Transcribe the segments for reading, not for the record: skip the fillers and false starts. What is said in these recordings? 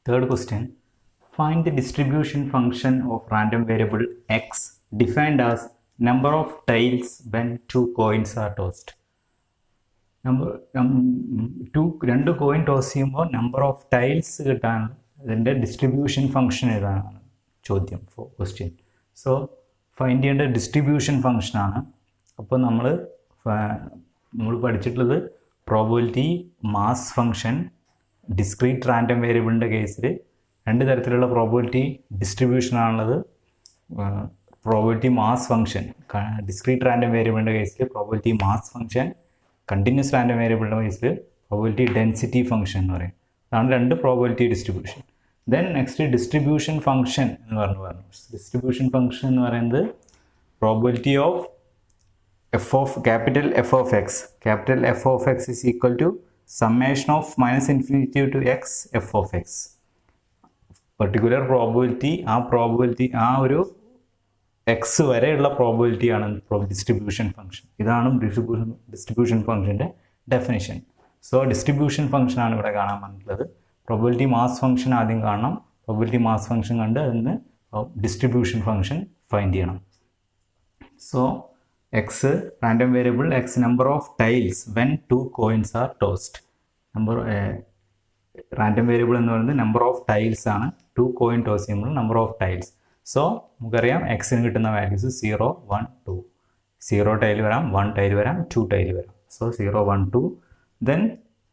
Third question, find the distribution function of random variable x defined as number of tails when two coins are tossed. രണ്ട് coin toss ചെയ്യുമ്പോൾ number of tails കിട്ടാൻ അതിൻ്റെ distribution function ഏതാണ് ചോദ്യം for question. So find ചെയ്യേണ്ട distribution ഫംഗ്ഷനാണ്. അപ്പോൾ നമ്മൾ പഠിച്ചിട്ടുള്ളത് probability mass function. Discrete random വേരിയബിളിൻ്റെ കേസിൽ രണ്ട് തരത്തിലുള്ള പ്രോബബിലിറ്റി ഡിസ്ട്രിബ്യൂഷനാണുള്ളത്. Probability mass function discrete random വേരിയബിളിൻ്റെ കേസിൽ probability mass function, continuous random വേരിയബിളിൻ്റെ കേസിൽ പ്രോബബിലിറ്റി ഡെൻസിറ്റി ഫംഗ്ഷൻ എന്ന് പറയും. അതാണ് രണ്ട് probability distribution. Then next distribution function എന്ന് പറഞ്ഞു. ഡിസ്ട്രിബ്യൂഷൻ ഫംഗ്ഷൻ എന്ന് പറയുന്നത് probability of capital F of x is equal to summation of minus infinity to x f of x. Particular probability ആ ഒരു എക്സ് വരെയുള്ള പ്രോബബിലിറ്റിയാണ് ഡിസ്ട്രിബ്യൂഷൻ ഫംഗ്ഷൻ. ഇതാണ് distribution ഫംഗ്ഷൻ്റെ definition. So distribution ഫംഗ്ഷനാണ് ഇവിടെ കാണാൻ പറഞ്ഞിട്ടുള്ളത്. പ്രോബബിലിറ്റി മാസ് ഫംഗ്ഷൻ ആദ്യം കാണണം. പ്രോബബിലിറ്റി മാസ് ഫംഗ്ഷൻ കണ്ട് അതിന് ഡിസ്ട്രിബ്യൂഷൻ ഫംഗ്ഷൻ ഫൈൻഡ് ചെയ്യണം. So X random variable X number of tiles when to coins R toast. Random variable എന്ന് പറയുന്നത് നമ്പർ ഓഫ് ടൈൽസ് ആണ്. ടു കോയിൻ ടോസ് ചെയ്യുമ്പോൾ നമ്പർ ഓഫ് ടൈൽസ്. സോ നമുക്കറിയാം എക്സിന് കിട്ടുന്ന വാല്യൂസ് 0, 1, 2. 0 ടൈൽ വരാം, 1 ടൈൽ വരാം, 2 ടൈൽ വരാം. So 0, 1, 2. Then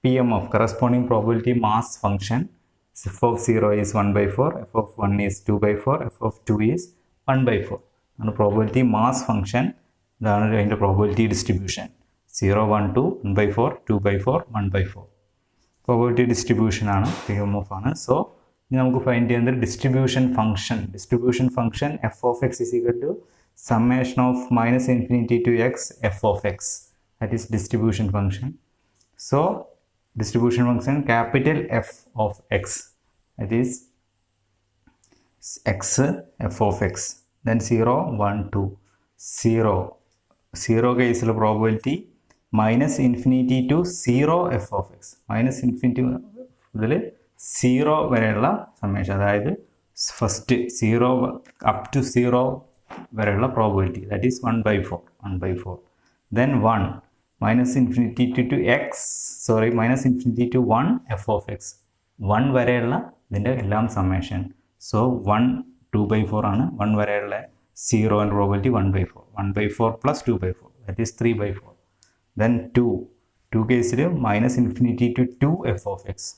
PMF corresponding probability mass function. F of 0 is 1/4, f of 1 is 2/4, f of 2 is 1/4. ആണ് പ്രോബബിലിറ്റി മാസ് ഫംഗ്ഷൻ. ഇതാണ് അതിൻ്റെ പ്രോബബിലിറ്റി ഡിസ്ട്രിബ്യൂഷൻ. 0, 1, 2, 1/4, 2/4, 1/4. പ്രോബബിലിറ്റി ഡിസ്ട്രിബ്യൂഷൻ ആണ്, PMF ആണ്. സോ ഇനി നമുക്ക് ഫൈൻഡ് ചെയ്യുന്നത് distribution function f of x is equal to summation of minus infinity to x f of x. That is distribution function. So distribution function capital F of x, that is x f of x. Then 0, 1, 2. 0 കേസിൽ probability minus infinity to 0 F of X. Minus infinity മുതൽ 0 വരെയുള്ള summation, അതായത് first 0 up to 0 വരെയുള്ള probability, that is 1/4. Then 1 minus infinity to minus infinity to 1 F of X. 1 വരെയുള്ള ഇതിൻ്റെ എല്ലാം summation. So 1 2/4 ആണ്. 1 വരെയുള്ള 0 and probability 1/4. 1/4 plus 2/4, that is 3/4. Then 2 കേസിൽ minus infinity to 2 F of X.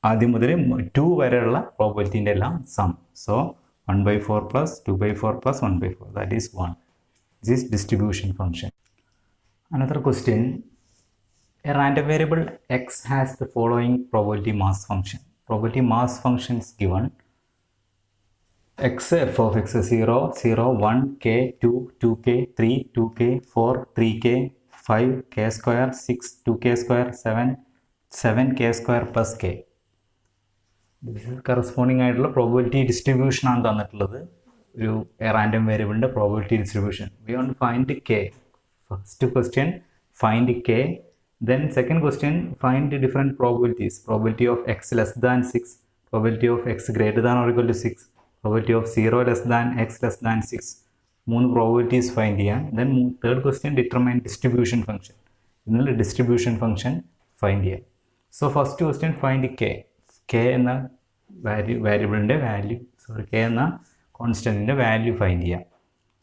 ആദ്യം മുതൽ 2 വരെയുള്ള പ്രോബബിലിറ്റീൻ്റെ എല്ലാം sum. So 1/4 plus 2/4 plus 1/4, that is 1. This is distribution function. Another question, a random variable x has the following probability mass function. Probability mass function is given. X f of x 0, 0, 1, k, 2, 2k, 3, 2k, 4, 3k, 5, k square, 6, 2k square, 7, 7k square plus k. This is corresponding ആയിട്ടുള്ള probability distribution ആണ് തന്നിട്ടുള്ളത്. ഒരു random വേരിയബിളിൻ്റെ probability distribution. We want to find k. First question, find k. Then second question, find the different probabilities. Probability of x less than 6, probability of x greater than or equal to 6, probability of 0 less than x less than 6. 3 probabilities find ചെയ്യാം. Then third question, determine distribution function. ഇതിനുള്ള distribution function find ചെയ്യാം. So first question, find K എന്ന വേരിയബിളിൻ്റെ value, K എന്ന കോൺസ്റ്റൻറ്റിൻ്റെ value find ചെയ്യാം.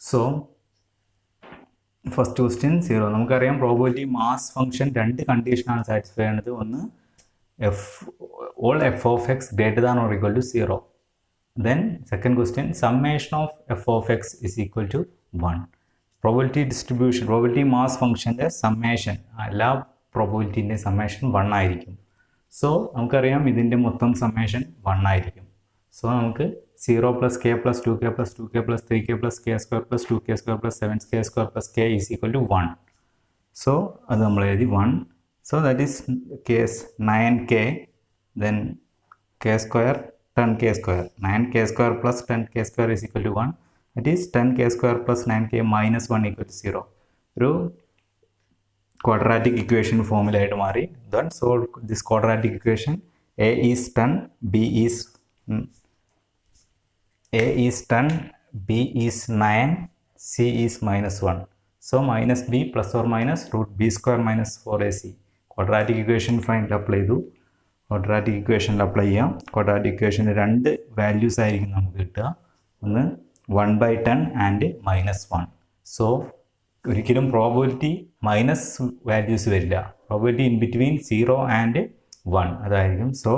So first question 0. നമുക്കറിയാം probability mass function രണ്ട് കണ്ടീഷനാണ് satisfy ചെയ്യുന്നത്. ഒന്ന് all f of x greater than or equal to 0. Then second question, summation of f of x is equal to 1. Probability distribution, probability mass functionൻ്റെ summation, എല്ലാ പ്രോബബിലിറ്റീൻ്റെ summation 1 ആയിരിക്കും. So നമുക്കറിയാം ഇതിൻ്റെ മൊത്തം summation 1 ആയിരിക്കും. സോ നമുക്ക് 0 plus k plus 2k plus 2k plus 3k plus k square plus 2k square plus 7k square plus k is equal to 1. So അത് നമ്മൾ എഴുതി 1. So that is case 9k, then k square, 10k square. 9k square plus 10k square is equal to 1. That is 10k square plus 9k minus 1 equal to 0. ഒരു quadratic equation ഫോമിലായിട്ട് മാറി. Then solve this quadratic equation A is 10, A is 10, B is 9, C is minus 1. So minus B plus or minus root B square minus 4AC. Quadratic equation find apply ചെയ്തു. Quadratic equation apply ചെയ്യാം. Quadratic equation രണ്ട് values ആയിരിക്കും നമുക്ക് കിട്ടുക. ഒന്ന് 1/10 and minus 1. So ഒരിക്കലും probability minus values വരില്ല. Probability in between 0 and 1 അതായിരിക്കും. സോ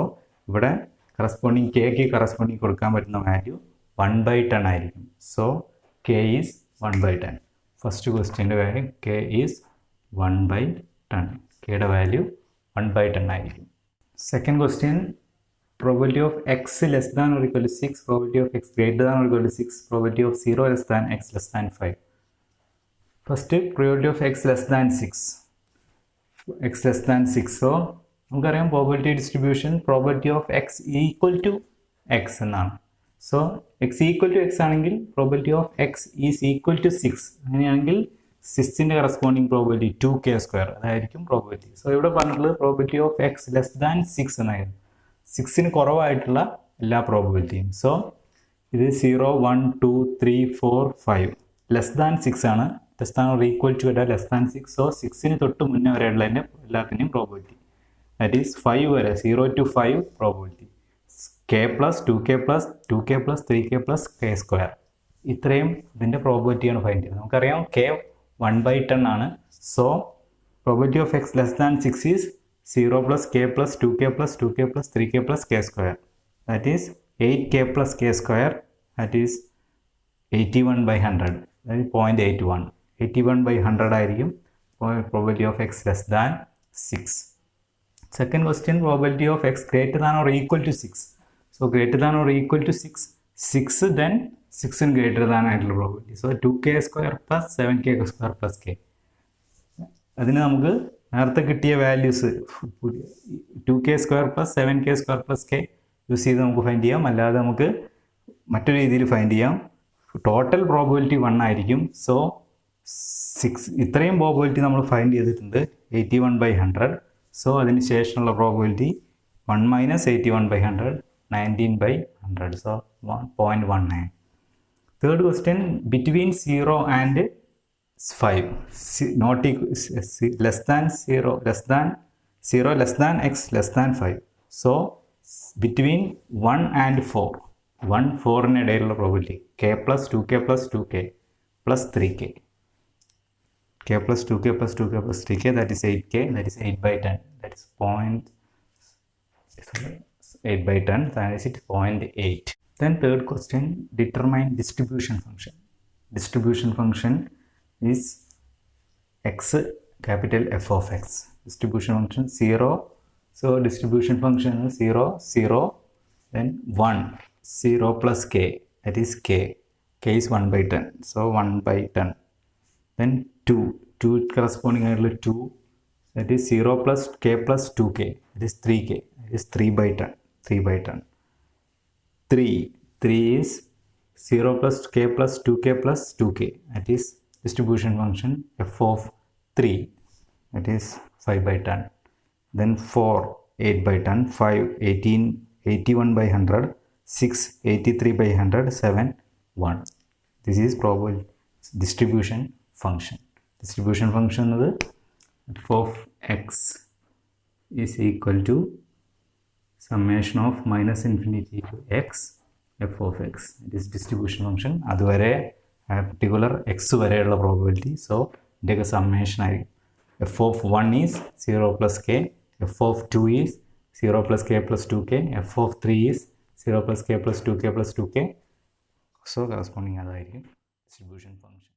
ഇവിടെ കറസ്പോണ്ടിങ് കെക്ക് കറസ്പോണ്ടിങ് കൊടുക്കാൻ പറ്റുന്ന വാല്യൂ 1/10 ആയിരിക്കും. So K is 1/10. ഫസ്റ്റ് ക്വസ്റ്റ്യൻ്റെ വാല്യൂ കെ ഈസ് 1/10. കെയുടെ വാല്യൂ 1/10 ആയിരിക്കും. Second question probability of x less than or equal to 6, probability of x greater than or equal to 6, probability of 0 less than x less than 5. First, probability of x less than 6. X less than 6. So, നമുക്കറിയാം probability distribution probability of x equal to x എന്നാണ്. So, x equal to x ആണെങ്കിൽ probability of x is equal to 6. അങ്ങനെയാണെങ്കിൽ 6ൻ്റെ corresponding probability 2k² അതായിരിക്കും probability. So ഇവിടെ പറഞ്ഞിട്ടുള്ളത് probability of x less than 6 എന്നായിരുന്നു. 6ന് കുറവായിട്ടുള്ള എല്ലാ പ്രോബിലിറ്റിയും. So ഇത് 0, 1, 2, 3, 4, 5 ലെസ് ദാൻ 6 ആണ്. Less than or equal to അല്ല ലെസ് ദാൻ 6. സോ 6ന് തൊട്ട് മുന്നേ വരെയുള്ളതിൻ്റെ എല്ലാത്തിൻ്റെയും പ്രോബിലിറ്റി ദാറ്റ് ഈസ് 5 വരെ 0 to 5 probability k plus 2k plus 2k plus 3k plus k². ഇത്രയും ഇതിൻ്റെ പ്രോബിലിറ്റിയാണ് ഫൈൻഡ് ചെയ്യുന്നത്. നമുക്കറിയാം k 1/10 ആണ്. So probability of x less than 6 is 0 plus k plus 2k plus 2k plus 3k plus k². That is 8k plus k². That is 81/100. That is 0.81. 81/100 ആയിരിക്കും probability of x less than 6. Second question, probability of x greater than or equal to 6. So greater than or equal to 6. 6 then 6 and greater than ആയിട്ടുള്ള probability. So 2k² plus 7k² plus k. അതിന് നമുക്ക് നേരത്തെ കിട്ടിയ values 2k² plus 7k² plus k use ചെയ്ത് നമുക്ക് find ചെയ്യാം. അല്ലാതെ നമുക്ക് മറ്റൊരു രീതിയിൽ ഫൈൻഡ് ചെയ്യാം. ടോട്ടൽ പ്രോബബിലിറ്റി 1 ആയിരിക്കും. സോ 6 ഇത്രയും പ്രോബബിലിറ്റി നമ്മൾ ഫൈൻഡ് ചെയ്തിട്ടുണ്ട് 81/100. സോ അതിന് ശേഷമുള്ള probability 1 minus 81/100 19/100. So 0.19. Third question between 0 and 5 not equal less than 0 less than 0 less than x less than 5. So between 1 and 4 4ന് ഇടയിലുള്ള probability k plus 2k plus 2k plus 3k k plus 2k plus 2k plus 3k that is 8k that is 8/10 that is 8/10 that is it 0.8. Then third question, determine distribution function. Distribution function is x capital F of x. Distribution function 0. So distribution function is 0, 0, then 1, 0 plus k, that is k. K is 1/10. So 1/10. Then 2 corresponding to 2, that is 0 plus k plus 2k, that is 3k, that is 3/10. 3/10. 3 is 0 plus k plus 2k plus 2k, that is distribution function f of 3, that is 5/10. Then 4 8/10, 5 18, 81/100, 6 83/100, 7 1. This is probable distribution function. Distribution function is f of x is equal to summation of minus infinity to x f of x. It is distribution function. അതുവരെ particular x വരെയുള്ള probability. So ഇതിൻ്റെയൊക്കെ summation ആയിരിക്കും. F of 1 is 0 plus K, F of 2 is 0 plus K plus 2k, F of 3 is 0 plus K plus 2k plus 2k. So corresponding അതായിരിക്കും distribution function.